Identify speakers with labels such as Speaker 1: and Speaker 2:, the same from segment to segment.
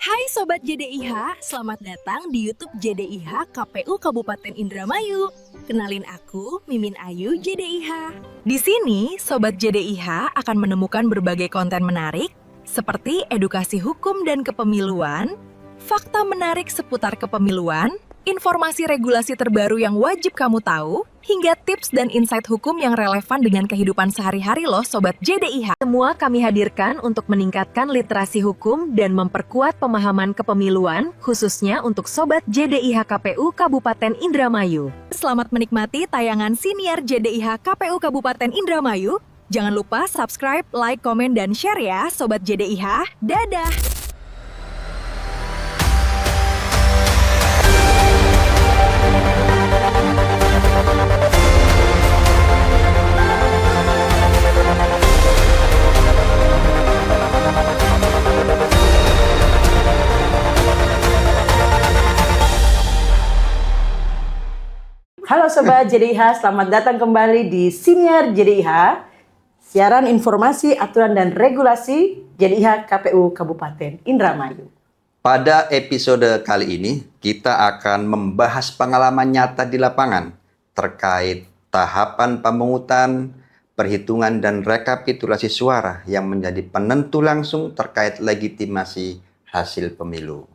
Speaker 1: Hai Sobat JDIH, selamat datang di YouTube JDIH KPU Kabupaten Indramayu. Kenalin aku, Mimin Ayu JDIH. Di sini, Sobat JDIH akan menemukan berbagai konten menarik seperti edukasi hukum dan kepemiluan, fakta menarik seputar kepemiluan, informasi regulasi terbaru yang wajib kamu tahu, hingga tips dan insight hukum yang relevan dengan kehidupan sehari-hari loh Sobat JDIH. Semua kami hadirkan untuk meningkatkan literasi hukum dan memperkuat pemahaman kepemiluan, khususnya untuk Sobat JDIH KPU Kabupaten Indramayu. Selamat menikmati tayangan siniar JDIH KPU Kabupaten Indramayu. Jangan lupa subscribe, like, komen, dan share ya Sobat JDIH. Dadah!
Speaker 2: Halo Sobat JDIH, selamat datang kembali di Siniar JDIH, siaran informasi, aturan, dan regulasi JDIH KPU Kabupaten Indramayu.
Speaker 3: Pada episode kali ini, kita akan membahas pengalaman nyata di lapangan terkait tahapan pemungutan, perhitungan, dan rekapitulasi suara yang menjadi penentu langsung terkait legitimasi hasil pemilu.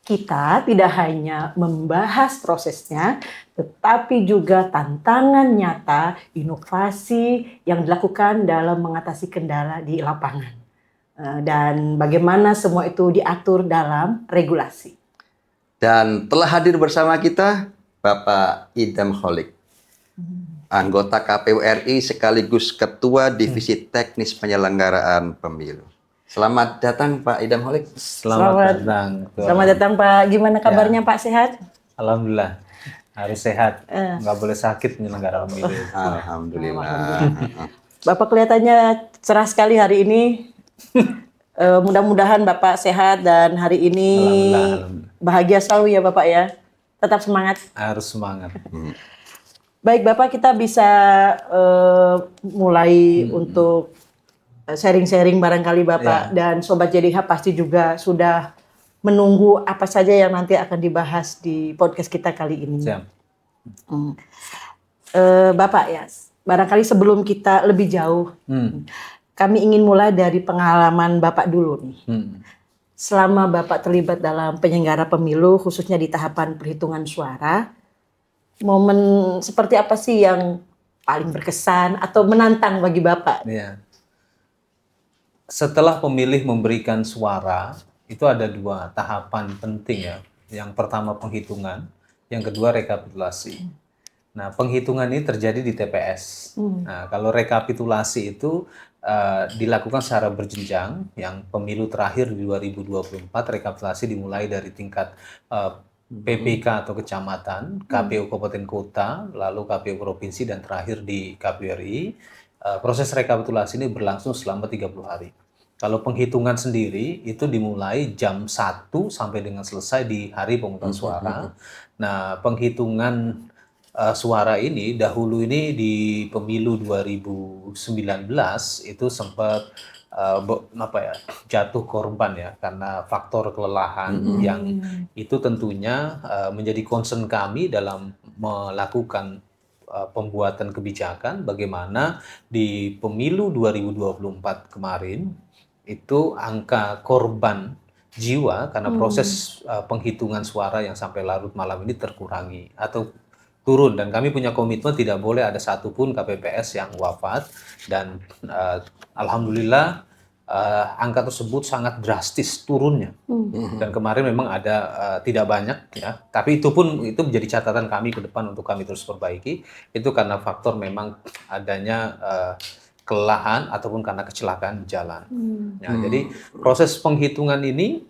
Speaker 2: Kita tidak hanya membahas prosesnya, tetapi juga tantangan nyata, inovasi yang dilakukan dalam mengatasi kendala di lapangan. Dan bagaimana semua itu diatur dalam regulasi.
Speaker 3: Dan telah hadir bersama kita Bapak Idam Holik, anggota KPU RI sekaligus Ketua Divisi Teknis Penyelenggaraan Pemilu. Selamat datang Pak Idam Holik.
Speaker 2: Selamat datang Pak. Gimana kabarnya Pak, sehat?
Speaker 4: Alhamdulillah, harus sehat. Nggak boleh sakit menyelenggara pemilu.
Speaker 3: Alhamdulillah.
Speaker 2: Bapak kelihatannya cerah sekali hari ini. Mudah-mudahan Bapak sehat dan hari ini bahagia selalu ya Bapak ya. Tetap semangat.
Speaker 4: Harus semangat.
Speaker 2: Baik Bapak, kita bisa mulai untuk sharing-sharing barangkali Bapak dan Sobat JDIH pasti juga sudah menunggu apa saja yang nanti akan dibahas di podcast kita kali ini.
Speaker 4: Siap.
Speaker 2: Bapak ya, barangkali sebelum kita lebih jauh, kami ingin mulai dari pengalaman Bapak dulu nih. Selama Bapak terlibat dalam penyelenggara pemilu, khususnya di tahapan perhitungan suara, momen seperti apa sih yang paling berkesan atau menantang bagi Bapak?
Speaker 4: Ya. Setelah pemilih memberikan suara, itu ada dua tahapan penting ya. Yang pertama penghitungan, yang kedua rekapitulasi. Nah, penghitungan ini terjadi di TPS. Nah, kalau rekapitulasi itu dilakukan secara berjenjang, yang pemilu terakhir di 2024, rekapitulasi dimulai dari tingkat PPK atau kecamatan, KPU Kabupaten Kota, lalu KPU Provinsi, dan terakhir di KPU RI. Proses rekapitulasi ini berlangsung selama 30 hari. Kalau penghitungan sendiri itu dimulai jam 1 sampai dengan selesai di hari pemungutan suara. Nah, penghitungan suara ini dahulu ini di pemilu 2019 itu sempat jatuh korban ya karena faktor kelelahan yang itu tentunya menjadi concern kami dalam melakukan pembuatan kebijakan bagaimana di pemilu 2024 kemarin itu angka korban jiwa karena proses penghitungan suara yang sampai larut malam ini terkurangi atau turun, dan kami punya komitmen tidak boleh ada satupun KPPS yang wafat, dan alhamdulillah angka tersebut sangat drastis turunnya. Dan kemarin memang ada tidak banyak ya, tapi itu pun itu menjadi catatan kami ke depan untuk kami terus perbaiki. Itu karena faktor memang adanya kelelahan ataupun karena kecelakaan jalan. Nah, jadi proses penghitungan ini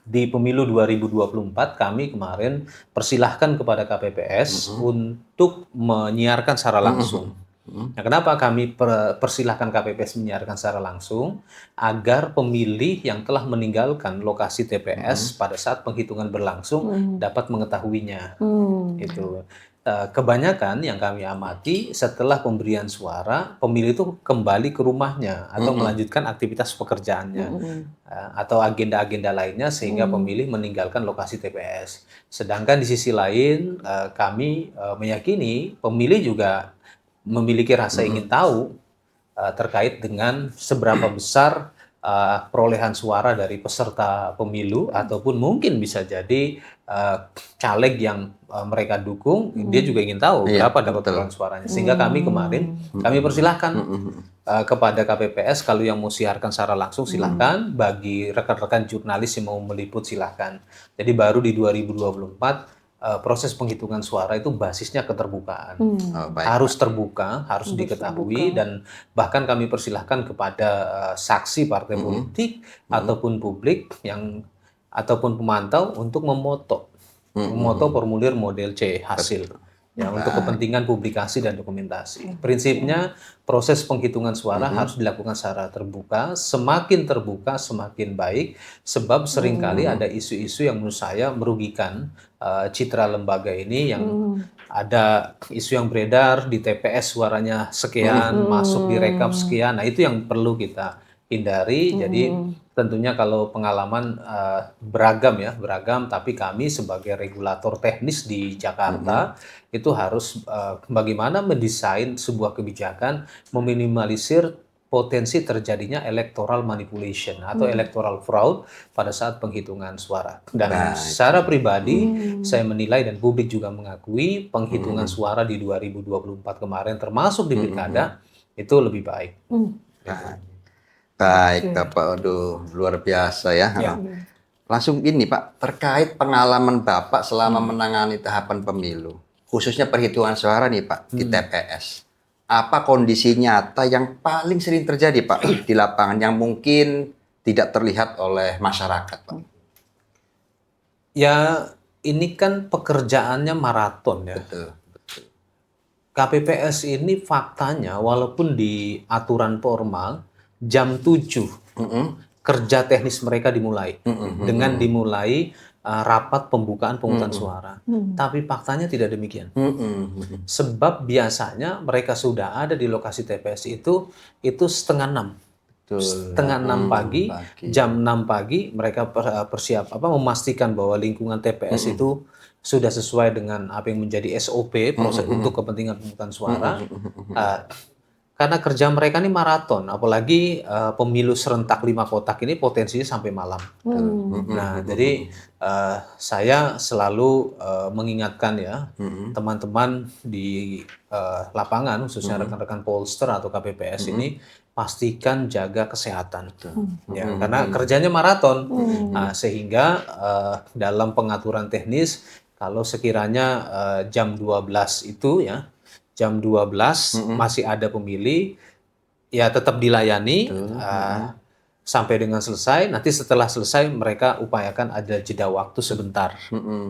Speaker 4: di pemilu 2024 kami kemarin persilahkan kepada KPPS untuk menyiarkan secara langsung. Nah, kenapa kami persilahkan KPPS menyiarkan secara langsung? Agar pemilih yang telah meninggalkan lokasi TPS pada saat penghitungan berlangsung dapat mengetahuinya. Gitu. Kebanyakan yang kami amati setelah pemberian suara, pemilih itu kembali ke rumahnya atau melanjutkan aktivitas pekerjaannya atau agenda-agenda lainnya sehingga pemilih meninggalkan lokasi TPS. Sedangkan di sisi lain kami meyakini pemilih juga memiliki rasa ingin tahu terkait dengan seberapa besar perolehan suara dari peserta pemilu ataupun mungkin bisa jadi caleg yang mereka dukung, dia juga ingin tahu berapa dapat perolehan suaranya. Sehingga kami kemarin kami persilahkan kepada KPPS kalau yang mau siarkan secara langsung silahkan, bagi rekan-rekan jurnalis yang mau meliput silahkan. Jadi baru di 2024 proses penghitungan suara itu basisnya keterbukaan. Harus terbuka, harus diketahui, dan bahkan kami persilahkan kepada saksi partai politik ataupun publik yang ataupun pemantau untuk memoto formulir model C hasil. Ya, untuk kepentingan publikasi dan dokumentasi. Prinsipnya proses penghitungan suara harus dilakukan secara terbuka. Semakin terbuka semakin baik, sebab seringkali ada isu-isu yang menurut saya merugikan citra lembaga ini, yang ada isu yang beredar di TPS suaranya sekian, masuk di rekap sekian. Nah, itu yang perlu kita hindari. Jadi tentunya kalau pengalaman beragam, tapi kami sebagai regulator teknis di Jakarta itu harus bagaimana mendesain sebuah kebijakan meminimalisir potensi terjadinya electoral manipulation atau electoral fraud pada saat penghitungan suara. Dan secara pribadi saya menilai dan publik juga mengakui penghitungan suara di 2024 kemarin termasuk di pilkada itu lebih baik.
Speaker 3: Baik, Bapak. Aduh, luar biasa ya. Langsung ini, Pak, terkait pengalaman Bapak selama menangani tahapan pemilu, khususnya perhitungan suara nih, Pak, di TPS. Apa kondisi nyata yang paling sering terjadi, Pak, di lapangan yang mungkin tidak terlihat oleh masyarakat, Pak?
Speaker 4: Ya, ini kan pekerjaannya maraton ya.
Speaker 3: Betul.
Speaker 4: KPPS ini faktanya walaupun di aturan formal jam 7 kerja teknis mereka dimulai dengan dimulai rapat pembukaan pemungutan suara. Tapi faktanya tidak demikian. Sebab biasanya mereka sudah ada di lokasi TPS itu setengah 6. Setengah 6 pagi, jam 6 pagi mereka memastikan bahwa lingkungan TPS itu sudah sesuai dengan apa yang menjadi SOP proses untuk kepentingan pemungutan suara. Karena kerja mereka ini maraton, apalagi pemilu serentak 5 kotak ini potensinya sampai malam. Nah, jadi saya selalu mengingatkan ya teman-teman di lapangan, khususnya rekan-rekan Polster atau KPPS ini, pastikan jaga kesehatan, ya, karena kerjanya maraton, sehingga dalam pengaturan teknis kalau sekiranya jam 12 itu ya. Jam 12 masih ada pemilih, ya tetap dilayani sampai dengan selesai. Nanti setelah selesai mereka upayakan ada jeda waktu sebentar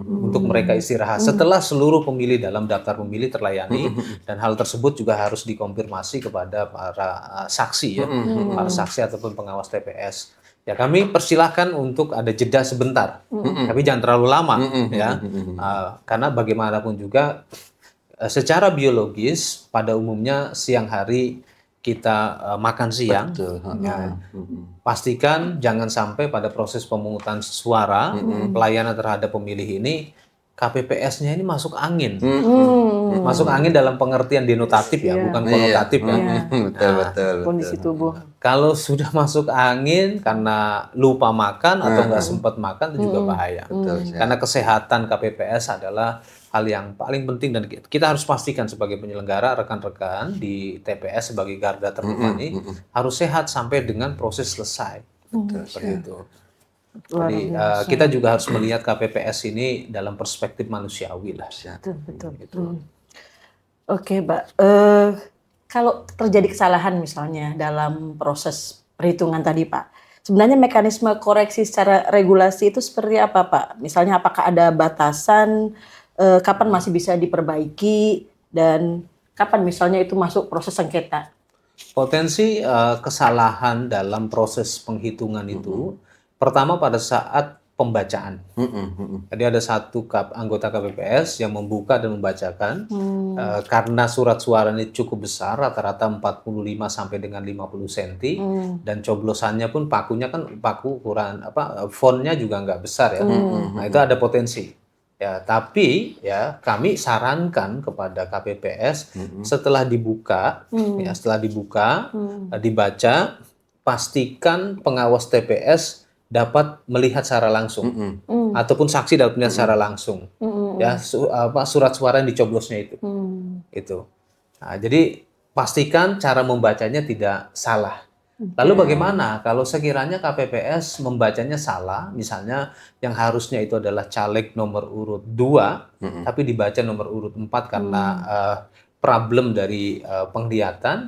Speaker 4: untuk mereka istirahat. Setelah seluruh pemilih dalam daftar pemilih terlayani, dan hal tersebut juga harus dikonfirmasi kepada para saksi ya, para saksi ataupun pengawas TPS. Ya, kami persilahkan untuk ada jeda sebentar, tapi jangan terlalu lama ya, karena bagaimanapun juga secara biologis pada umumnya siang hari kita makan siang. Pastikan jangan sampai pada proses pemungutan suara pelayanan terhadap pemilih ini KPPS-nya ini masuk angin. Masuk angin dalam pengertian denotatif ya, bukan konotatif ya.
Speaker 3: Betul.
Speaker 2: Kondisi tubuh.
Speaker 4: Kalau sudah masuk angin karena lupa makan atau nggak sempat makan itu juga bahaya. Karena kesehatan KPPS adalah hal yang paling penting, dan kita harus pastikan sebagai penyelenggara, rekan-rekan di TPS sebagai garda terdepan ini harus sehat sampai dengan proses selesai. Seperti itu. Jadi kita juga harus melihat KPPS ini dalam perspektif manusiawi lah.
Speaker 2: Betul.
Speaker 4: Gitu.
Speaker 2: Oke, Mbak. Kalau terjadi kesalahan misalnya dalam proses perhitungan tadi, Pak, sebenarnya mekanisme koreksi secara regulasi itu seperti apa, Pak? Misalnya apakah ada batasan, kapan masih bisa diperbaiki, dan kapan misalnya itu masuk proses sengketa?
Speaker 4: Potensi kesalahan dalam proses penghitungan itu, pertama pada saat pembacaan. Jadi ada satu anggota KPPS yang membuka dan membacakan karena surat suaranya cukup besar, rata-rata 45 sampai dengan 50 cm dan coblosannya pun pakunya kan paku ukuran fontnya juga nggak besar ya. Nah, itu ada potensi. Ya, tapi ya kami sarankan kepada KPPS setelah dibuka dibaca, pastikan pengawas TPS dapat melihat secara langsung ataupun saksi dapat melihat secara langsung ya surat suara yang dicoblosnya itu. Nah, jadi pastikan cara membacanya tidak salah. Lalu bagaimana kalau sekiranya KPPS membacanya salah, misalnya yang harusnya itu adalah caleg nomor urut 2 tapi dibaca nomor urut 4 karena problem dari penglihatan,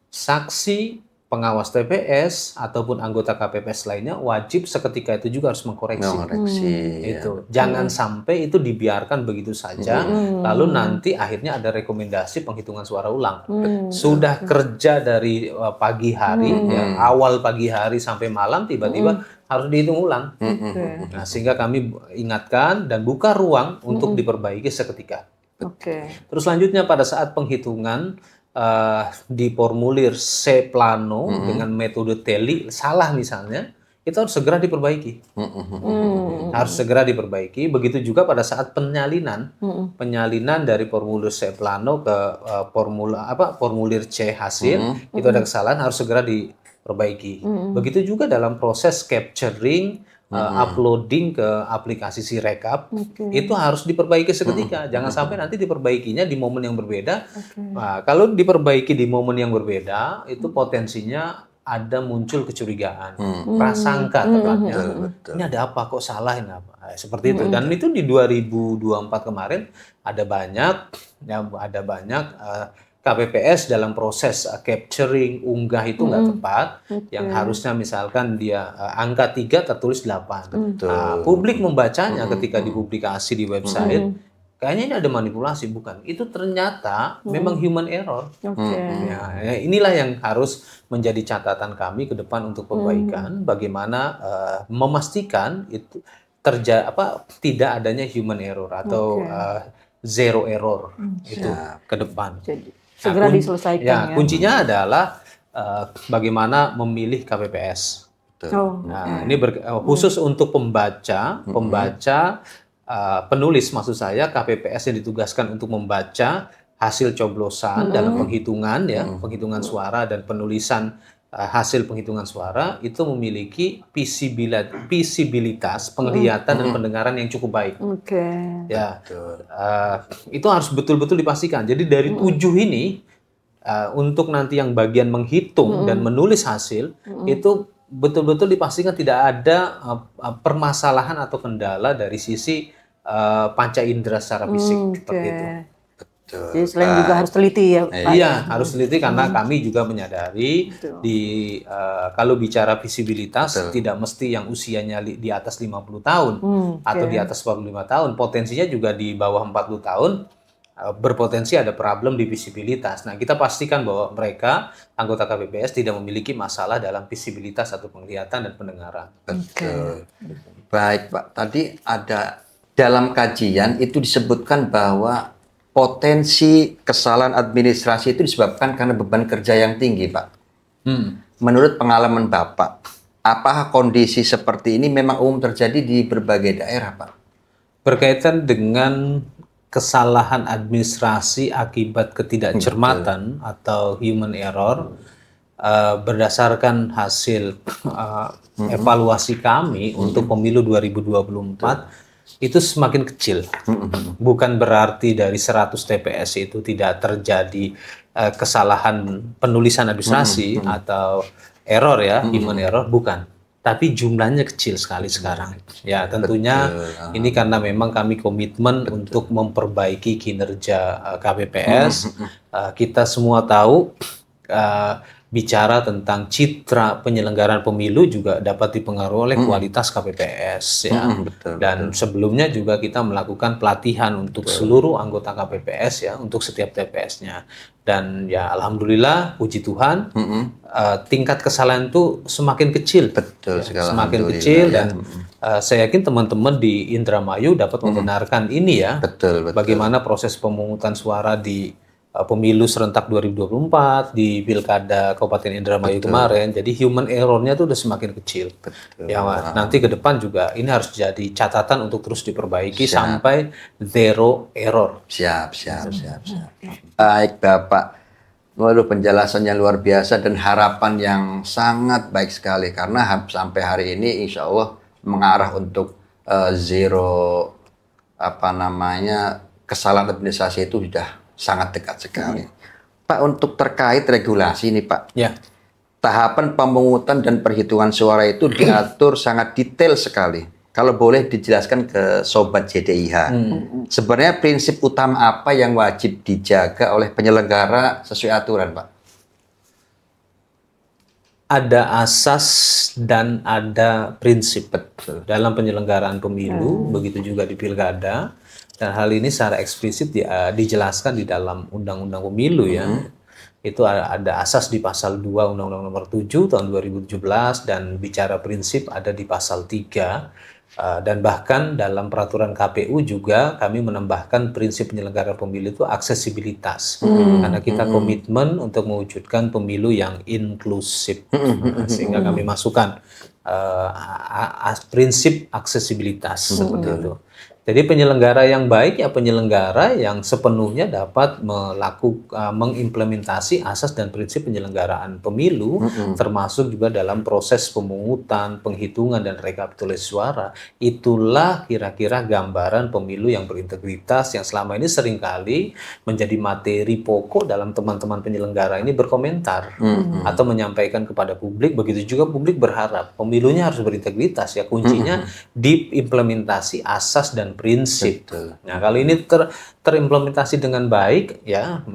Speaker 4: saksi, pengawas TPS ataupun anggota KPPS lainnya wajib seketika itu juga harus mengkoreksi. Itu. Jangan sampai itu dibiarkan begitu saja, lalu nanti akhirnya ada rekomendasi penghitungan suara ulang. Sudah kerja dari pagi hari, ya, awal pagi hari sampai malam, tiba-tiba harus dihitung ulang. Nah, sehingga kami ingatkan dan buka ruang untuk diperbaiki seketika. Terus selanjutnya pada saat penghitungan di formulir C plano dengan metode teli salah misalnya, itu harus segera diperbaiki. Harus segera diperbaiki. Begitu juga pada saat penyalinan dari formulir C plano ke formulir C hasil, itu ada kesalahan, harus segera diperbaiki. Begitu juga dalam proses capturing, uploading ke aplikasi Sirekap, itu harus diperbaiki seketika. Jangan sampai nanti diperbaikinya di momen yang berbeda. Nah, kalau diperbaiki di momen yang berbeda, itu potensinya ada muncul kecurigaan, prasangka tepatnya. Ini ada apa? Kok salah ini apa? Seperti itu. Dan itu di 2024 kemarin ada banyak KPPS dalam proses capturing, unggah itu nggak tepat, yang harusnya misalkan dia angka 3 tertulis 8. Nah, publik membacanya ketika dipublikasi di website, kayaknya ini ada manipulasi, bukan. Itu ternyata memang human error. Ya, inilah yang harus menjadi catatan kami ke depan untuk perbaikan, bagaimana memastikan itu tidak adanya human error atau zero error itu ke depan.
Speaker 2: Segera diselesaikan ya.
Speaker 4: Kuncinya adalah bagaimana memilih KPPS. Nah, ini khusus untuk pembaca, penulis maksud saya, KPPS yang ditugaskan untuk membaca hasil coblosan dalam penghitungan penghitungan suara dan penulisan hasil penghitungan suara itu memiliki visibilitas, penglihatan dan pendengaran yang cukup baik. Ya, itu harus betul-betul dipastikan. Jadi dari 7 ini untuk nanti yang bagian menghitung dan menulis hasil itu betul-betul dipastikan tidak ada permasalahan atau kendala dari sisi panca indera secara fisik seperti itu.
Speaker 2: Jadi selain juga harus teliti ya Pak?
Speaker 4: Iya, harus teliti karena kami juga menyadari kalau bicara visibilitas tidak mesti yang usianya di atas 50 tahun atau di atas 45 tahun, potensinya juga di bawah 40 tahun berpotensi ada problem di visibilitas. Nah, kita pastikan bahwa mereka anggota KPPS tidak memiliki masalah dalam visibilitas atau penglihatan dan pendengaran.
Speaker 3: Betul. Baik, Pak. Tadi ada dalam kajian itu disebutkan bahwa potensi kesalahan administrasi itu disebabkan karena beban kerja yang tinggi, Pak. Menurut pengalaman Bapak, apakah kondisi seperti ini memang umum terjadi di berbagai daerah, Pak?
Speaker 4: Berkaitan dengan kesalahan administrasi akibat ketidakcermatan atau human error, berdasarkan hasil evaluasi kami untuk pemilu 2024, itu semakin kecil. Bukan berarti dari 100 TPS itu tidak terjadi kesalahan penulisan administrasi atau error human error, bukan. Tapi jumlahnya kecil sekali sekarang. Ya, tentunya ini karena memang kami komitmen untuk memperbaiki kinerja KPPS. Kita semua tahu bicara tentang citra penyelenggaraan pemilu juga dapat dipengaruhi oleh kualitas KPPS ya.
Speaker 3: Betul,
Speaker 4: Dan sebelumnya juga kita melakukan pelatihan untuk seluruh anggota KPPS ya, untuk setiap TPS-nya. Dan ya alhamdulillah, puji Tuhan, tingkat kesalahan itu semakin kecil.
Speaker 3: Betul sekali.
Speaker 4: Semakin
Speaker 3: Alhamdulillah,
Speaker 4: kecil
Speaker 3: ya.
Speaker 4: dan saya yakin teman-teman di Indramayu dapat membenarkan ini ya.
Speaker 3: Betul.
Speaker 4: Bagaimana proses pemungutan suara di pemilu serentak 2024 di Pilkada Kabupaten Indramayu kemarin. Jadi human error-nya tuh udah semakin kecil.
Speaker 3: Betul.
Speaker 4: Ya, nanti ke depan juga ini harus jadi catatan untuk terus diperbaiki
Speaker 3: Siap.
Speaker 4: sampai zero error.
Speaker 3: Siap. Baik Bapak, waduh penjelasannya luar biasa dan harapan yang sangat baik sekali karena sampai hari ini insya Allah mengarah untuk zero kesalahan administrasi itu sudah sangat dekat sekali. Pak, untuk terkait regulasi ini Pak,
Speaker 4: Ya.
Speaker 3: tahapan pemungutan dan perhitungan suara itu diatur sangat detail sekali. Kalau boleh dijelaskan ke Sobat JDIH, sebenarnya prinsip utama apa yang wajib dijaga oleh penyelenggara sesuai aturan, Pak?
Speaker 4: Ada asas dan ada prinsip dalam penyelenggaraan pemilu, begitu juga di pilkada. Dan hal ini secara eksplisit dijelaskan di dalam Undang-Undang Pemilu ya. Itu ada asas di pasal 2 Undang-Undang Nomor 7 tahun 2017 dan bicara prinsip ada di pasal 3. Dan bahkan dalam peraturan KPU juga kami menambahkan prinsip penyelenggaraan pemilu itu aksesibilitas. Karena kita komitmen untuk mewujudkan pemilu yang inklusif. Sehingga kami masukkan prinsip aksesibilitas seperti itu. Jadi penyelenggara yang baik ya penyelenggara yang sepenuhnya dapat mengimplementasi asas dan prinsip penyelenggaraan pemilu, termasuk juga dalam proses pemungutan, penghitungan dan rekapitulasi suara. Itulah kira-kira gambaran pemilu yang berintegritas yang selama ini seringkali menjadi materi pokok dalam teman-teman penyelenggara ini berkomentar atau menyampaikan kepada publik. Begitu juga publik berharap pemilunya harus berintegritas ya, kuncinya diimplementasi asas dan prinsip. Nah, kalau ini terimplementasi dengan baik ya,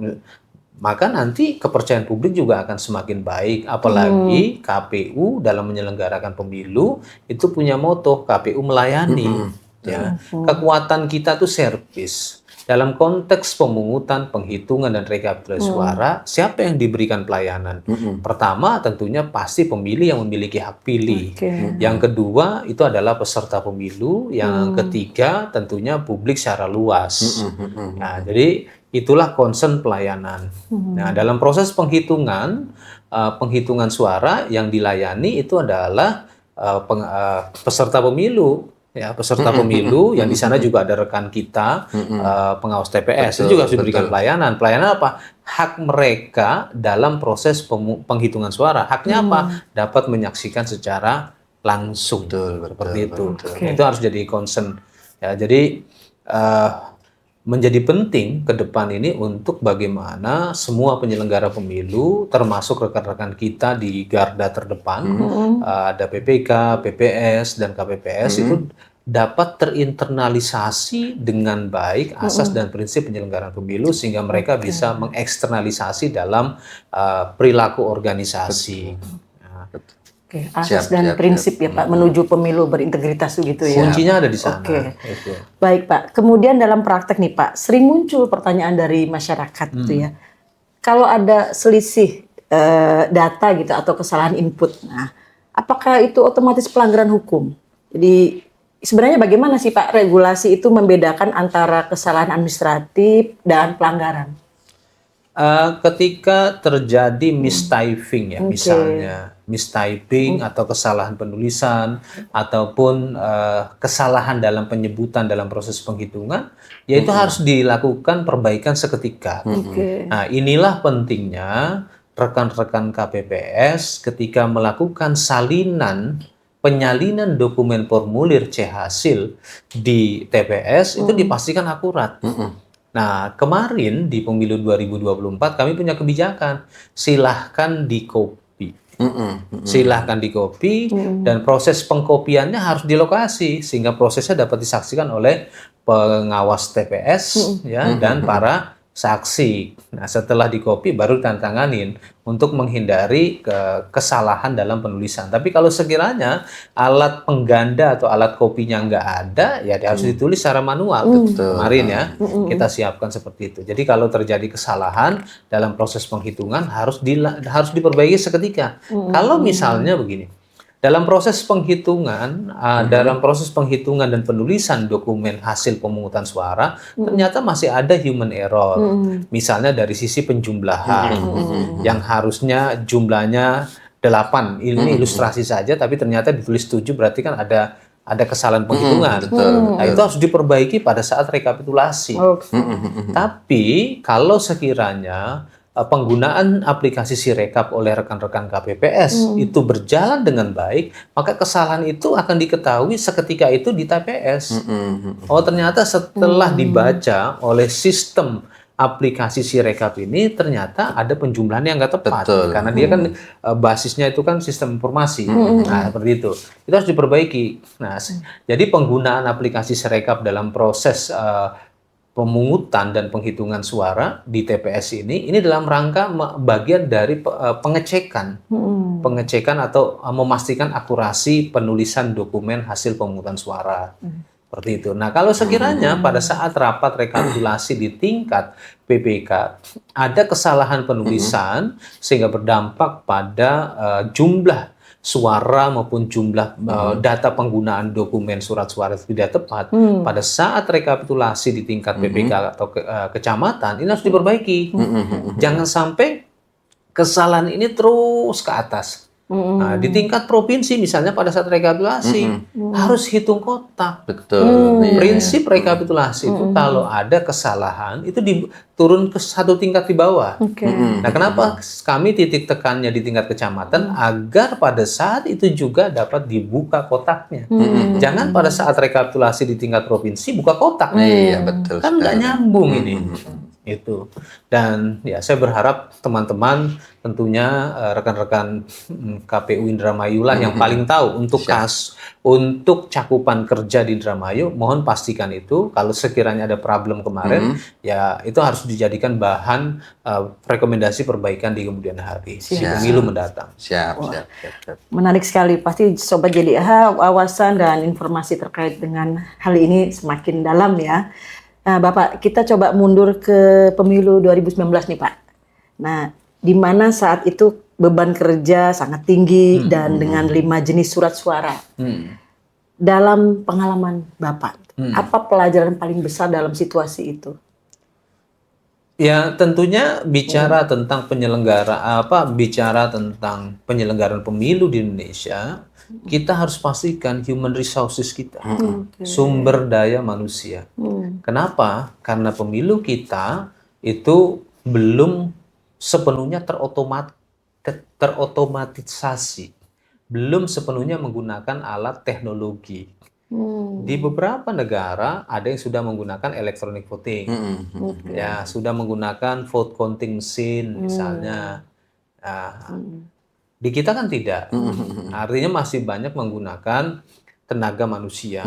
Speaker 4: maka nanti kepercayaan publik juga akan semakin baik. Apalagi KPU dalam menyelenggarakan pemilu itu punya moto KPU melayani. Ya, kekuatan kita tuh servis. Dalam konteks pemungutan, penghitungan dan rekapitulasi suara, siapa yang diberikan pelayanan? Pertama, tentunya pasti pemilih yang memiliki hak pilih. Yang kedua, itu adalah peserta pemilu. Yang ketiga, tentunya publik secara luas. Nah, jadi itulah concern pelayanan. Nah, dalam proses penghitungan suara yang dilayani itu adalah peserta pemilu. Ya, peserta pemilu yang di sana juga ada rekan kita pengawas TPS itu juga harus diberikan pelayanan. Pelayanan apa? Hak mereka dalam proses penghitungan suara. Haknya apa? Dapat menyaksikan secara langsung. Seperti itu. Itu harus jadi concern. Ya, jadi menjadi penting ke depan ini untuk bagaimana semua penyelenggara pemilu, termasuk rekan-rekan kita di garda terdepan, ada PPK, PPS, dan KPPS itu dapat terinternalisasi dengan baik asas dan prinsip penyelenggaraan pemilu sehingga mereka bisa mengeksternalisasi dalam perilaku organisasi.
Speaker 2: Oke, asas dan prinsip ya Pak menuju pemilu berintegritas begitu ya.
Speaker 4: Kuncinya ada di sana.
Speaker 2: Itu. Baik Pak. Kemudian dalam praktek nih Pak, sering muncul pertanyaan dari masyarakat gitu ya. Kalau ada selisih data gitu atau kesalahan input, nah apakah itu otomatis pelanggaran hukum? Jadi sebenarnya bagaimana sih Pak regulasi itu membedakan antara kesalahan administratif dan pelanggaran?
Speaker 4: Ketika terjadi mistyping ya, misalnya mistyping atau kesalahan penulisan ataupun kesalahan dalam penyebutan dalam proses penghitungan, ya itu harus dilakukan perbaikan seketika. Nah, inilah pentingnya rekan-rekan KPPS ketika melakukan penyalinan dokumen formulir C hasil di TPS itu dipastikan akurat. Nah, kemarin di pemilu 2024 kami punya kebijakan, silahkan dikopi. Silahkan dikopi dan proses pengkopiannya harus di lokasi sehingga prosesnya dapat disaksikan oleh pengawas TPS ya dan para saksi. Nah, setelah dikopi baru ditandatanganin untuk menghindari kesalahan dalam penulisan. Tapi kalau sekiranya alat pengganda atau alat kopinya nggak ada, ya dia harus ditulis secara manual. Kemarin ya, kita siapkan seperti itu. Jadi kalau terjadi kesalahan dalam proses penghitungan harus diperbaiki seketika. Kalau misalnya begini, dalam proses penghitungan, dan penulisan dokumen hasil pemungutan suara, ternyata masih ada human error. Misalnya dari sisi penjumlahan, yang harusnya jumlahnya 8, ini ilustrasi saja, tapi ternyata ditulis 7, berarti kan ada kesalahan penghitungan. Nah, itu harus diperbaiki pada saat rekapitulasi. Tapi kalau sekiranya penggunaan aplikasi Sirekap oleh rekan-rekan KPPS itu berjalan dengan baik, maka kesalahan itu akan diketahui seketika itu di TPS. Oh, ternyata setelah dibaca oleh sistem aplikasi Sirekap ini, ternyata ada penjumlahan yang nggak tepat. Karena dia kan basisnya itu kan sistem informasi. Nah, seperti itu. Itu harus diperbaiki. Nah, jadi penggunaan aplikasi Sirekap dalam proses pemungutan dan penghitungan suara di TPS ini dalam rangka bagian dari pengecekan atau memastikan akurasi penulisan dokumen hasil pemungutan suara. Seperti itu. Nah, kalau sekiranya pada saat rapat rekapitulasi di tingkat PPK ada kesalahan penulisan sehingga berdampak pada jumlah suara maupun jumlah data penggunaan dokumen surat suara tidak tepat, pada saat rekapitulasi di tingkat PPK atau kecamatan, ini harus diperbaiki. Jangan sampai kesalahan ini terus ke atas. Nah, di tingkat provinsi misalnya pada saat rekapitulasi harus hitung kotak. Prinsip rekapitulasi itu kalau ada kesalahan itu turun ke satu tingkat di bawah. Nah, kenapa kami titik tekannya di tingkat kecamatan agar pada saat itu juga dapat dibuka kotaknya. Jangan pada saat rekapitulasi di tingkat provinsi buka kotak.
Speaker 3: Iya, betul.
Speaker 4: Kan nggak nyambung ini. Itu. Dan ya saya berharap teman-teman tentunya rekan-rekan KPU Indramayu lah yang paling tahu untuk cakupan kerja di Indramayu, mohon pastikan itu kalau sekiranya ada problem kemarin ya itu harus dijadikan bahan rekomendasi perbaikan di kemudian hari di pemilu mendatang.
Speaker 3: Siap.
Speaker 2: Menarik sekali, pasti Sobat JDIH wawasan dan informasi terkait dengan hal ini semakin dalam ya. Nah, Bapak, kita coba mundur ke pemilu 2019 nih, Pak. Nah, di mana saat itu beban kerja sangat tinggi dan dengan 5 jenis surat suara. Dalam pengalaman Bapak, apa pelajaran paling besar dalam situasi itu?
Speaker 4: Ya, tentunya bicara tentang penyelenggaraan pemilu di Indonesia, kita harus pastikan human resources kita, sumber daya manusia. Kenapa? Karena pemilu kita itu belum sepenuhnya terotomatisasi, belum sepenuhnya menggunakan alat teknologi. Di beberapa negara ada yang sudah menggunakan electronic voting, ya sudah menggunakan vote counting machine misalnya. Di kita kan tidak, artinya masih banyak menggunakan tenaga manusia.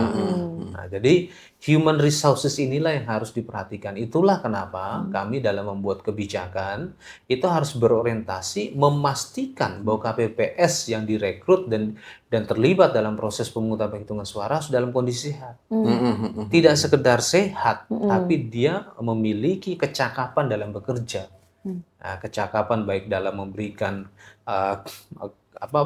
Speaker 4: Nah, jadi human resources inilah yang harus diperhatikan. Itulah kenapa kami dalam membuat kebijakan itu harus berorientasi memastikan bahwa KPPS yang direkrut dan terlibat dalam proses pemungutan penghitungan suara harus dalam kondisi sehat. Tidak sekedar sehat, tapi dia memiliki kecakapan dalam bekerja. Nah, kecakapan baik dalam memberikan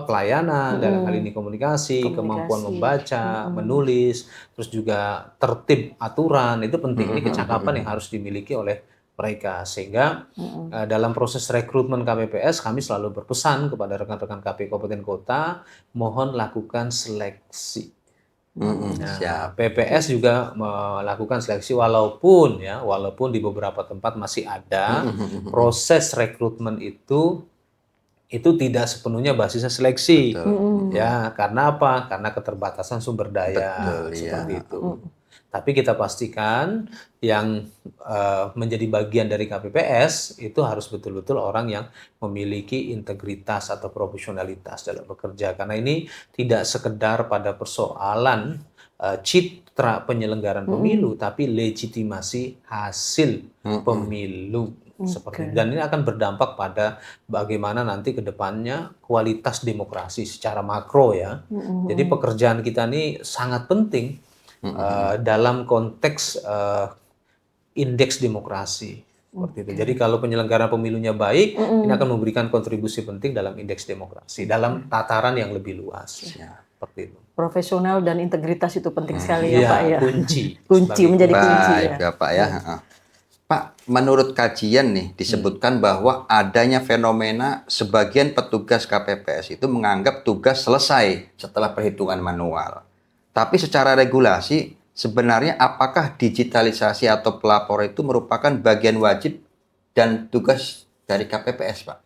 Speaker 4: pelayanan, dalam hal ini komunikasi, kemampuan membaca, menulis, terus juga tertib aturan, itu penting. Ini kecakapan yang harus dimiliki oleh mereka. Sehingga dalam proses rekrutmen KPPS, kami selalu berpesan kepada rekan-rekan KPU Kabupaten Kota, mohon lakukan seleksi. PPS juga melakukan seleksi walaupun di beberapa tempat masih ada proses rekrutmen itu tidak sepenuhnya basisnya seleksi. Ya, karena apa? Karena keterbatasan sumber daya seperti itu. Tapi kita pastikan yang menjadi bagian dari KPPS itu harus betul-betul orang yang memiliki integritas atau profesionalitas dalam bekerja. Karena ini tidak sekedar pada persoalan citra penyelenggaraan pemilu, tapi legitimasi hasil pemilu. Seperti itu. Dan ini akan berdampak pada bagaimana nanti ke depannya kualitas demokrasi secara makro ya. Jadi pekerjaan kita ini sangat penting dalam konteks indeks demokrasi. Seperti itu. Jadi kalau penyelenggaraan pemilunya baik, ini akan memberikan kontribusi penting dalam indeks demokrasi dalam tataran yang lebih luas. Seperti itu.
Speaker 2: Profesional dan integritas itu penting sekali ya,
Speaker 4: Iya,
Speaker 2: Pak ya.
Speaker 4: kunci
Speaker 2: menjadi kunci
Speaker 3: Baik,
Speaker 2: ya.
Speaker 3: Pak ya. Pak, menurut kajian nih disebutkan bahwa adanya fenomena sebagian petugas KPPS itu menganggap tugas selesai setelah perhitungan manual. Tapi secara regulasi, sebenarnya apakah digitalisasi atau pelapor itu merupakan bagian wajib dan tugas dari KPPS, Pak?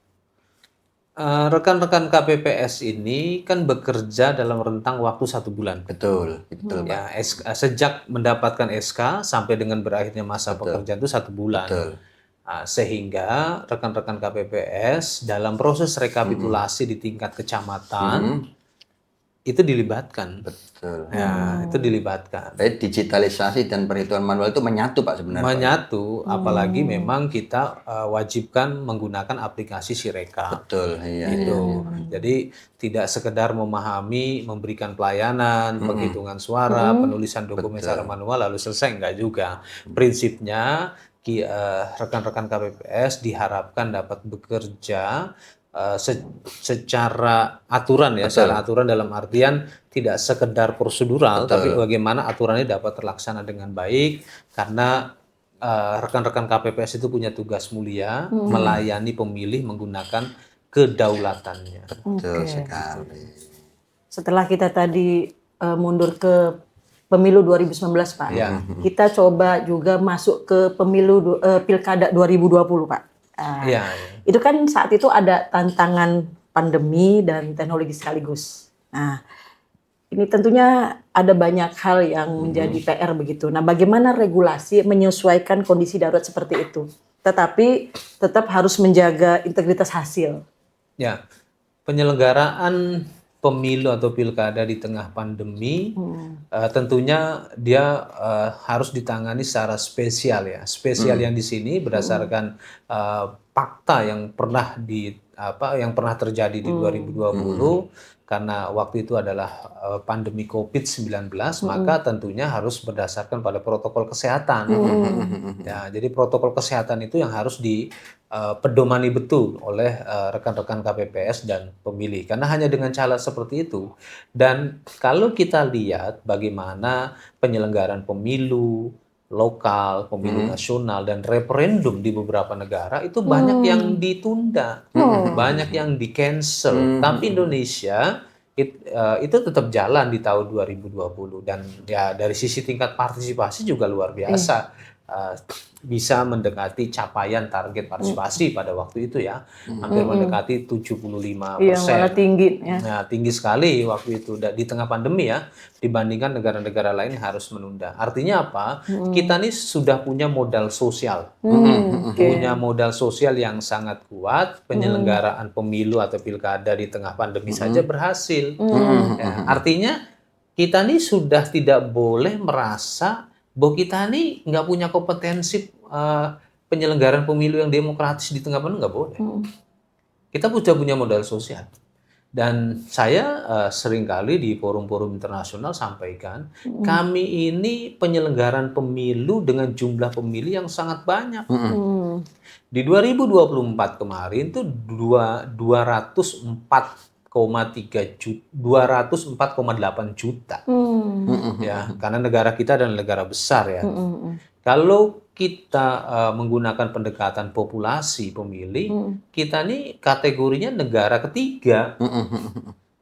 Speaker 4: Rekan-rekan KPPS ini kan bekerja dalam rentang waktu 1 bulan.
Speaker 3: Betul, Pak.
Speaker 4: Ya, sejak mendapatkan SK sampai dengan berakhirnya masa pekerjaan itu 1 bulan.
Speaker 3: Betul.
Speaker 4: Sehingga rekan-rekan KPPS dalam proses rekapitulasi di tingkat kecamatan itu dilibatkan.
Speaker 3: Betul.
Speaker 4: Ya, itu dilibatkan.
Speaker 3: Jadi digitalisasi dan perhitungan manual itu menyatu, Pak, sebenarnya.
Speaker 4: Menyatu, apalagi memang kita wajibkan menggunakan aplikasi Sirekap.
Speaker 3: Betul, iya.
Speaker 4: Gitu. Jadi tidak sekedar memahami, memberikan pelayanan, penghitungan suara, penulisan dokumen secara manual lalu selesai, enggak juga. Prinsipnya rekan-rekan KPPS diharapkan dapat bekerja secara aturan ya, secara aturan dalam artian tidak sekedar prosedural, tapi bagaimana aturannya dapat terlaksana dengan baik, karena rekan-rekan KPPS itu punya tugas mulia melayani pemilih menggunakan kedaulatannya.
Speaker 3: Betul sekali.
Speaker 2: Setelah kita tadi mundur ke pemilu 2019, Pak, kita coba juga masuk ke pemilu pilkada 2020, Pak.
Speaker 4: Iya.
Speaker 2: Itu kan saat itu ada tantangan pandemi dan teknologi sekaligus. Nah, ini tentunya ada banyak hal yang menjadi PR begitu. Nah, bagaimana regulasi menyesuaikan kondisi darurat seperti itu, tetapi tetap harus menjaga integritas hasil.
Speaker 4: Ya, penyelenggaraan pemilu atau pilkada di tengah pandemi tentunya dia harus ditangani secara spesial ya. Spesial yang di sini berdasarkan fakta yang pernah terjadi di 2020 karena waktu itu adalah pandemi COVID-19, maka tentunya harus berdasarkan pada protokol kesehatan. Ya, jadi protokol kesehatan itu yang harus dipedomani betul oleh rekan-rekan KPPS dan pemilih. Karena hanya dengan cara seperti itu. Dan kalau kita lihat bagaimana penyelenggaraan pemilu lokal, pemilu nasional, dan referendum di beberapa negara itu banyak yang ditunda, banyak yang di-cancel. Tapi Indonesia itu tetap jalan di tahun 2020 dan ya dari sisi tingkat partisipasi juga luar biasa. Bisa mendekati capaian target partisipasi pada waktu itu ya, hampir mendekati 75%.
Speaker 2: Iya, malah tinggi ya.
Speaker 4: Nah, tinggi sekali waktu itu di tengah pandemi ya, dibandingkan negara-negara lain yang harus menunda. Artinya apa? Kita nih sudah punya modal sosial, punya modal sosial yang sangat kuat. Penyelenggaraan pemilu atau pilkada di tengah pandemi saja berhasil. Ya, artinya kita nih sudah tidak boleh merasa bahwa kita nih nggak punya kompetensi penyelenggaraan pemilu yang demokratis di tengah pandemi, nggak boleh. Kita sudah punya modal sosial. Dan saya seringkali di forum-forum internasional sampaikan, kami ini penyelenggaraan pemilu dengan jumlah pemilih yang sangat banyak. Di 2024 kemarin itu 204,8 juta. Ya, karena negara kita adalah negara besar ya. Kalau kita menggunakan pendekatan populasi pemilih, kita nih kategorinya negara ketiga.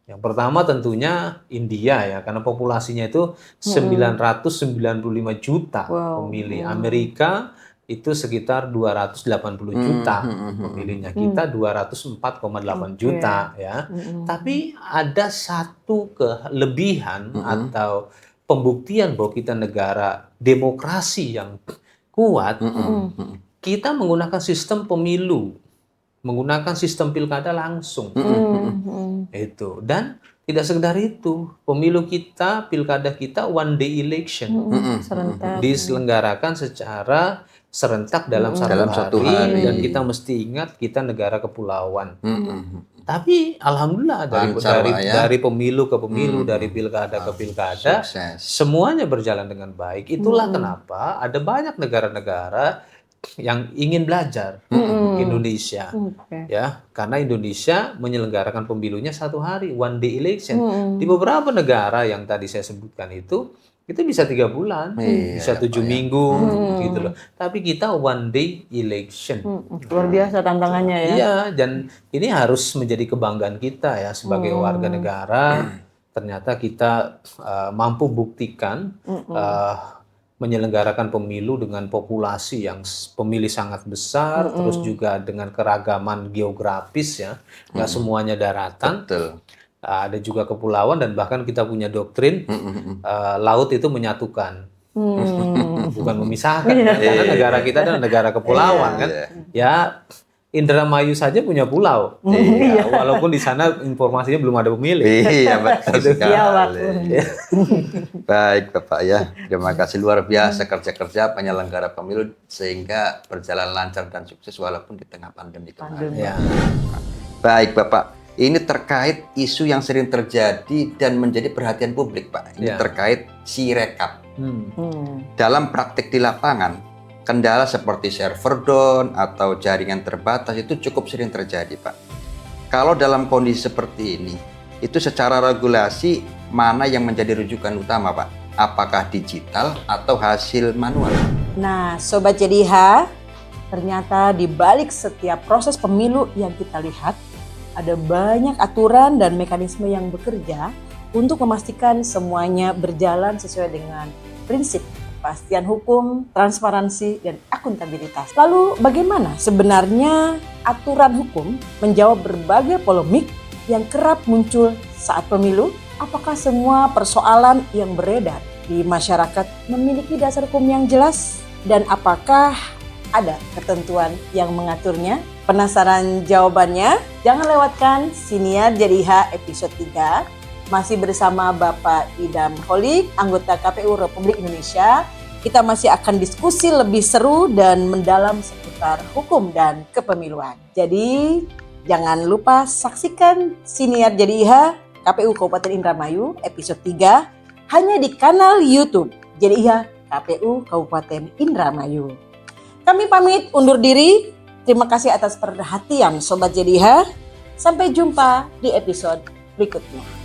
Speaker 4: Yang pertama tentunya India ya, karena populasinya itu 995 juta pemilih. Amerika itu sekitar 280 juta pemilihnya. Kita 204,8 juta ya. Tapi ada satu kelebihan atau pembuktian bahwa kita negara demokrasi yang kuat. Kita menggunakan sistem pemilu menggunakan sistem pilkada langsung.
Speaker 2: Hmm.
Speaker 4: Itu. Dan tidak sekedar itu, pemilu kita, pilkada kita one day election.
Speaker 2: Serentak.
Speaker 4: Diselenggarakan secara serentak dalam satu hari. Dan kita mesti ingat kita negara kepulauan. Tapi alhamdulillah dari pemilu ke pemilu, dari pilkada ke pilkada, semuanya berjalan dengan baik. Itulah kenapa ada banyak negara-negara yang ingin belajar Indonesia, ya, karena Indonesia menyelenggarakan pemilunya satu hari, one day election. Di beberapa negara yang tadi saya sebutkan itu bisa 3 bulan, bisa 7 minggu, gitu loh. Tapi kita one day election.
Speaker 2: Luar biasa tantangannya ya.
Speaker 4: Iya, dan ini harus menjadi kebanggaan kita ya sebagai warga negara. Ternyata kita mampu buktikan menyelenggarakan pemilu dengan populasi yang pemilih sangat besar, terus juga dengan keragaman geografis ya, nggak semuanya daratan.
Speaker 3: Betul.
Speaker 4: Ada juga kepulauan dan bahkan kita punya doktrin laut itu menyatukan, bukan memisahkan. Karena negara kita adalah negara kepulauan kan. Ya, Indramayu saja punya pulau, walaupun di sana informasinya belum ada pemilih.
Speaker 3: Iya, betul sekali.
Speaker 2: Iya,
Speaker 3: Baik Bapak ya, terima kasih luar biasa kerja-kerja penyelenggara pemilu sehingga berjalan lancar dan sukses walaupun di tengah pandemi kemarin.
Speaker 4: Ya.
Speaker 3: Baik Bapak, ini terkait isu yang sering terjadi dan menjadi perhatian publik Pak. Ini terkait Sirekap. Dalam praktik di lapangan, kendala seperti server down atau jaringan terbatas itu cukup sering terjadi Pak. Kalau dalam kondisi seperti ini, itu secara regulasi mana yang menjadi rujukan utama Pak? Apakah digital atau hasil manual?
Speaker 2: Nah, Sobat JDIH, ternyata di balik setiap proses pemilu yang kita lihat, ada banyak aturan dan mekanisme yang bekerja untuk memastikan semuanya berjalan sesuai dengan prinsip kepastian hukum, transparansi, dan akuntabilitas. Lalu bagaimana sebenarnya aturan hukum menjawab berbagai polemik yang kerap muncul saat pemilu? Apakah semua persoalan yang beredar di masyarakat memiliki dasar hukum yang jelas? Dan apakah ada ketentuan yang mengaturnya? Penasaran jawabannya? Jangan lewatkan Siniar JDIH episode 3. Masih bersama Bapak Idam Holik, anggota KPU Republik Indonesia. Kita masih akan diskusi lebih seru dan mendalam seputar hukum dan kepemiluan. Jadi jangan lupa saksikan Siniar JDIH KPU Kabupaten Indramayu episode 3 hanya di kanal YouTube JDIH KPU Kabupaten Indramayu. Kami pamit undur diri. Terima kasih atas perhatian Sobat JDIH. Sampai jumpa di episode berikutnya.